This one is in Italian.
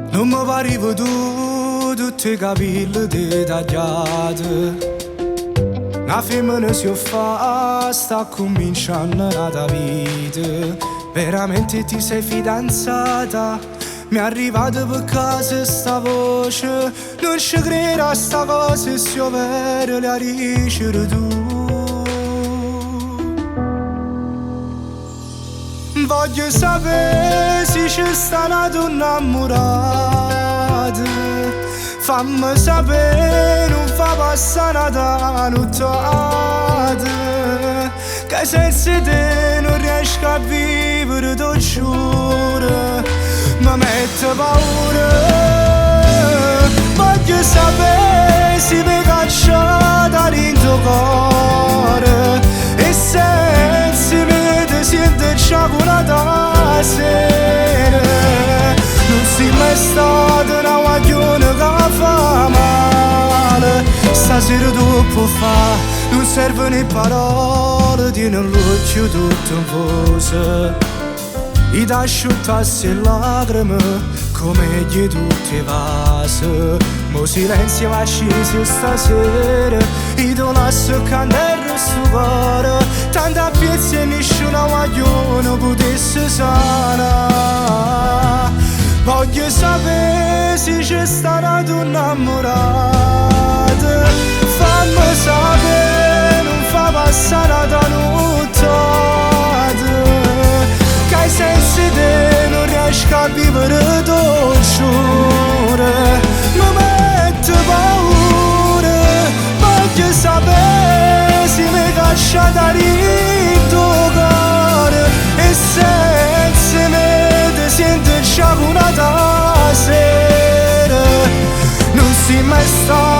Non mi pari veduto tutte le capille tagliate. Una femmina si fa, sta cominciando la vita. Veramente ti sei fidanzata? Mi è arrivata per casa sta voce. Non ci credo a sta cosa, se io vero la ricere tu. Voglio sapere se ci sta una donna innamorata. Fammi sapere, non fa passare una nottata, che senza te non riesco a vivere, ti giuro, mi mette paura. Voglio sapere se mi caccia dall'into cuore e senza me ti sento già una da sera. Non sei mai stata una guaglione che fa male. Stasera tu puoi fare, non servono parole, tieni l'occhio tutto in voce. I ti asciuttassi le lacrime come gli tutti i vasi. Mo silenzio va sceso stasera, i ti lascio cantare sto cuore. Tanta piezza e nessuna guaglione potesse sanare. Voglio sapere se c'è stata tu innamorata. Fammi sapere, non fa passare la nottata, che senza te non riesco a vivere, ti giuro, mi mette paura. Voglio sapere se mi caccia dall'into cuore e senza me ti sento già una da sera. Non sei mai stato